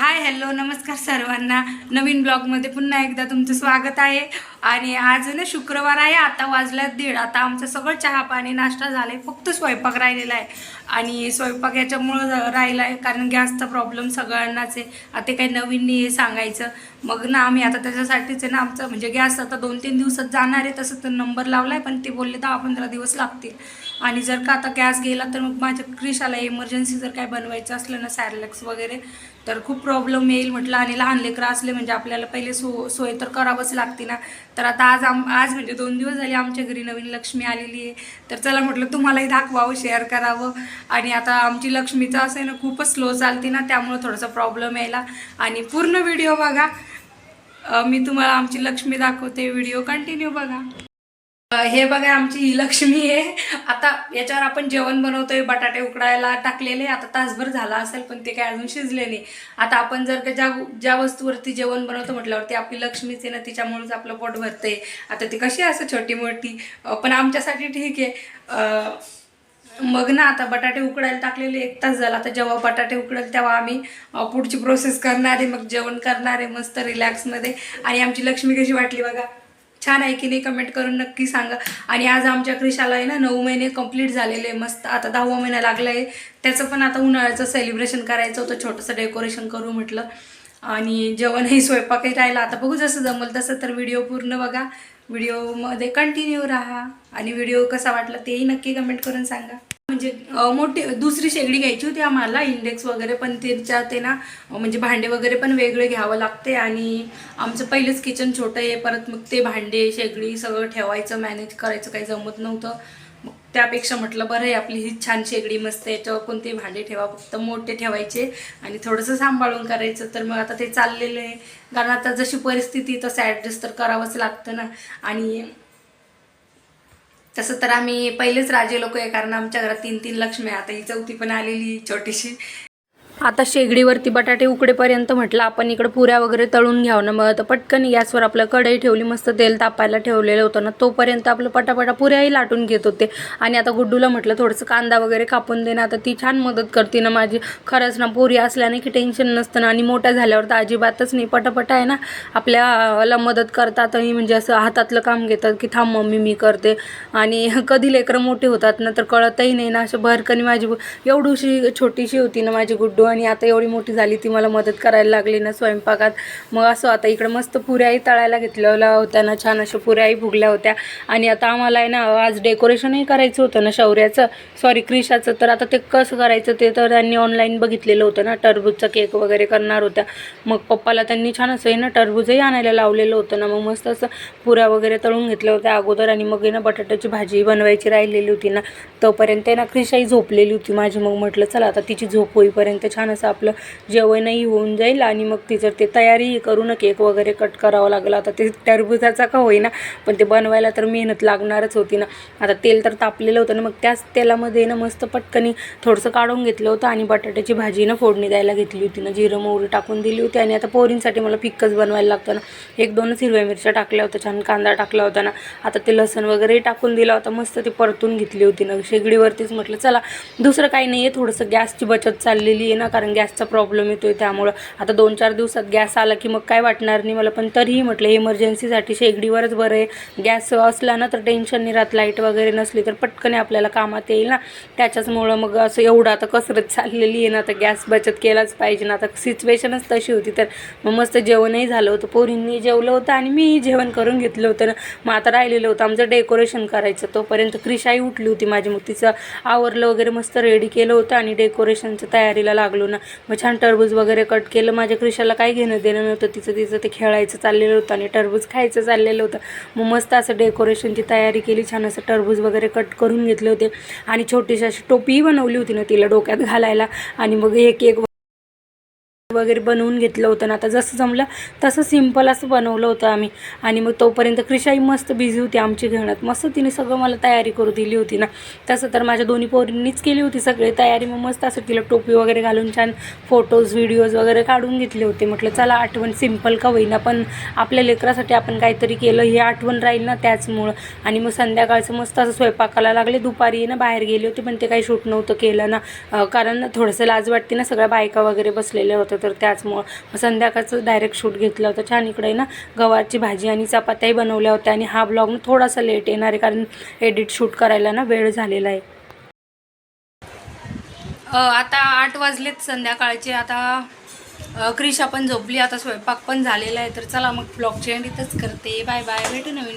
Hi hello नमस्कार सर्वांना. नवीन ब्लॉगमध्ये पुन्हा एकदा तुमचं स्वागत आहे. आणि आज ना शुक्रवार आहे. आता वाजल्यात 1:30. आता आमचं सगळं चहा पाणी नाश्ता झालाय, फक्त स्वयंपाक राहिलेला आहे. आणि स्वयंपाक याच्यामुळं राहिला आहे कारण गॅसचा प्रॉब्लेम सगळ्यांनाच आहे. आता काही नवीन नाही आहे सांगायचं. मग ना आम्ही आता त्याच्यासाठीच आहे ना, आमचं म्हणजे गॅस आता 2-3 दिवसात जाणार आहे. तसं तर नंबर लावला आहे, पण ते बोलले 10-15 दिवस लागतील. आणि जर का आता गॅस गेला तर मग माझ्या क्रिशाला इमर्जन्सी जर काय बनवायचं असलं ना, सॅरलॅक्स वगैरे, तर खूप प्रॉब्लेम येईल म्हटलं. आणि लहान लेकरं असले म्हणजे आपल्याला पहिले सोय तर करावंच लागते ना. तर आता आज म्हणजे 2 दिवस झाले आमच्या घरी नवीन लक्ष्मी आलेली आहे. तर चला म्हटलं तुम्हालाही दाखवावं, शेअर करावं. आणि आता आमची लक्ष्मीचं असं आहे ना, खूपच स्लो चालते ना, त्यामुळे थोडासा प्रॉब्लेम यायला. आणि पूर्ण व्हिडिओ बघा. मी तुम्हाला आमची लक्ष्मी दाखवते, व्हिडिओ कंटिन्यू बघा. हे बघा आमची ही लक्ष्मी आहे. आता याच्यावर आपण जेवण बनवतोय. बटाटे उकडायला टाकलेले, आता तासभर झाला असेल, पण ते काय अजून शिजले नाही. आता आपण जर का ज्या वस्तूवरती जेवण बनवतो म्हटल्यावरती आपली लक्ष्मीच आहे ना, तिच्यामुळेच आपलं पोट भरतंय. आता ती कशी असं छोटी मोठी, पण आमच्यासाठी ठीक आहे. मग ना आता बटाटे उकडायला टाकलेले 1 तास झाला. आता जेव्हा बटाटे उकडेल तेव्हा आम्ही पुढची प्रोसेस करणार आहे, मग जेवण करणार आहे मस्त रिलॅक्समध्ये. आणि आमची लक्ष्मी कशी वाटली बघा, छान आहे की नाही, कमेंट करून नक्की सांगा. आणि आज आमच्या क्रिशाला आहे ना 9 महिने कंप्लीट झालेले, मस्त आता 10वा महिना लागला आहे. त्याचं पण आता उन्हाळ्याचं सेलिब्रेशन करायचं होतं, छोटंसं डेकोरेशन करू म्हटलं. आणि जेवणही स्वयंपाकही राहिला. आता बघू जसं जमल तसं. तर व्हिडिओ पूर्ण बघा, व्हिडिओमध्ये कंटिन्यू राहा. आणि व्हिडिओ कसा वाटला तेही नक्की कमेंट करून सांगा. म्हणजे मोठी दुसरी शेगडी घ्यायची होती आम्हाला, इंडेक्स वगैरे, पण त्याच्यात ते ना म्हणजे भांडे वगैरे पण वेगळे घ्यावं लागते. आणि आमचं पहिलेच किचन छोटं आहे, परत मग ते भांडे शेगडी सगळं ठेवायचं, मॅनेज करायचं काही जमत नव्हतं. मग त्यापेक्षा म्हटलं बरं आहे आपली ही छान शेगडी मस्त, याच्यावर कोणते भांडे ठेवा, फक्त मोठे ठेवायचे आणि थोडंसं सांभाळून करायचं. तर मग आता ते चाललेलं आहे, कारण आता जशी परिस्थिती तसं ॲडजस्ट तर करावंच लागतं ना. आणि तसं तर आम्ही पहिलेच राजे लोक आहे, कारण आमच्या घरात 3-3 लक्ष्मी. आता ही 4थी पण आलेली छोटीशी. आता शेगडीवरती बटाटे उकडेपर्यंत म्हटलं आपण इकडे पुऱ्या वगैरे तळून घ्यावं ना. मग आता पटकन गॅसवर आपलं कढई ठेवली, मस्त तेल तापायला ठेवलेलं होतं ना, तोपर्यंत आपलं पटापटा पुऱ्याही लाटून घेत होते. आणि आता गुड्डूला म्हटलं थोडंसं कांदा वगैरे कापून दे ना. आता ती छान मदत करते ना माझी. खरंच ना, पुरी असल्याने की टेन्शन नसतं ना. आणि मोठ्या झाल्यावर तर अजिबातच नाही, पटापटा आहे ना आपल्याला मदत करतात. आणि म्हणजे असं हातातलं काम घेतात की थांब मम्मी मी करते. आणि कधी लेकरं मोठी होतात ना तर कळतही नाही ना. असं भरकनी माझी एवढीशी छोटीशी होती ना माझी गुड्डू, आणि आता एवढी मोठी झाली, ती मला मदत करायला लागली ना स्वयंपाकात. मग असं आता इकडे मस्त पुऱ्याही तळायला घेतलेल्या होत्या ना, छान अशा पुऱ्याही फुगल्या होत्या. आणि आता आम्हाला आहे ना आज डेकोरेशनही करायचं होतं ना शौर्याचं, सॉरी क्रिशाचं. तर आता ते कसं करायचं ते तर त्यांनी ऑनलाईन बघितलेलं होतं ना, टरबूजचा केक वगैरे करणार होत्या. मग पप्पाला त्यांनी छान असं आहे ना टरबूजही आणायला लावलेलं होतं ना. मग मस्त असं पुऱ्या वगैरे तळून घेतल्या होत्या अगोदर. आणि मग आहे ना बटाट्याची भाजी बनवायची राहिलेली होती ना, तोपर्यंत आहे ना क्रिशाही झोपलेली होती माझी. मग म्हटलं चला आता तिची झोप होईपर्यंत छान असं आपलं जेवणही होऊन जाईल. आणि मग तिचं ते तयारी करू ना, केक वगैरे कट करावं लागलं. आता ते टरबुजाचा का होईना, पण ते बनवायला तर मेहनत लागणारच होती ना. आता तेल तर तापलेलं होतं ना, मग त्याच तेलामध्ये ना मस्त पटकनी थोडंसं काढून घेतलं होतं. आणि बटाट्याची भाजी ना फोडणी द्यायला घेतली होती ना, जिरं मोहरी टाकून दिली होती. आणि आता पोरींसाठी मला फिक्कच बनवायला लागतं ना, 1-2च हिरव्या मिरच्या टाकल्या होत्या, छान कांदा टाकला होता ना. आता ते लसण वगैरेही टाकून दिला होता, मस्त ते परतून घेतली होती ना शेगडीवरतीच. म्हटलं चला दुसरं काही नाही आहे, थोडंसं गॅसची बचत चाललेली आहे ना, कारण गॅसचा प्रॉब्लेम येतोय. त्यामुळं आता 2-4 दिवसात गॅस आला की मग काय वाटणार नाही मला. पण तरीही म्हटलं इमर्जन्सीसाठी शेगडीवरच बरं आहे. गॅस असला ना तर टेन्शन नाही राहत, लाईट वगैरे नसली तर पटकन आपल्याला कामात येईल ना. त्याच्याचमुळं मग असं एवढं आता कसरत चाललेली आहे ना, तर गॅस बचत केलाच पाहिजे ना. आता सिच्युएशनच तशी होती. तर मग मस्त जेवणही झालं होतं, पोरींनी जेवलं होतं आणि मीही जेवण करून घेतलं होतं ना. मग आता राहिलेलं होतं आमचं डेकोरेशन करायचं. तोपर्यंत क्रिशाही उठली होती माझी, मग तिचं आवरलं वगैरे मस्त रेडी केलं होतं आणि डेकोरेशनच्या तयारीला लागलो ना. मग छान टरबूज वगैरे कट केलं. माझ्या क्रिशाला काही घेणं देणं नव्हतं, तिचं ते खेळायचं चाललेलं होतं आणि टरबूज खायचं चाललेलं होतं. मग मस्त असं डेकोरेशनची तयारी केली, छान असं टरबूज वगैरे कट करून घेतले होते. आणि छोटीशी अशी टोपीही बनवली होती ना तिला डोक्यात घालायला. आणि मग हे केक वगैरे बनवून घेतलं होतं ना. आता जसं जमलं तसं सिंपल असं बनवलं होतं आम्ही. आणि मग तोपर्यंत क्रिशाही मस्त बिझी होती आमची घेण्यात, मस्त तिने सगळं मला तयारी करू दिली होती ना. तसं तर माझ्या दोन्ही पोरींनीच केली होती सगळी तयारी. मग मस्त असं तिला टोपी वगैरे घालून छान फोटोज व्हिडिओज वगैरे काढून घेतले होते. म्हटलं चला आठवण सिंपल का होईना, पण आपल्या लेकरासाठी आपण काहीतरी केलं हे आठवण राहील ना, त्याचमुळं. आणि मग संध्याकाळचं मस्त असं स्वयंपाकाला लागले. दुपारी ना बाहेर गेले होते, पण ते काही शूट नव्हतं केलं ना, कारण थोडंसं लाज वाटते ना, सगळ्या बायका वगैरे बसलेल्या होत्या. तर त्याचमुळं मग संध्याकाळचं डायरेक्ट शूट घेतलं होतं. छान इकडे आहे ना गवारची भाजी आणि चपात्याही बनवल्या होत्या. आणि हा ब्लॉग थोडासा लेट येणार आहे कारण एडिट शूट करायला ना वेळ झालेला आहे. आता 8 वाजलेत संध्याकाळचे. आता क्रिशा पण झोपली, आता स्वयंपाक पण झालेला आहे. तर चला मग ब्लॉगची एंड इथंच करते. बाय बाय, भेटू नवीन.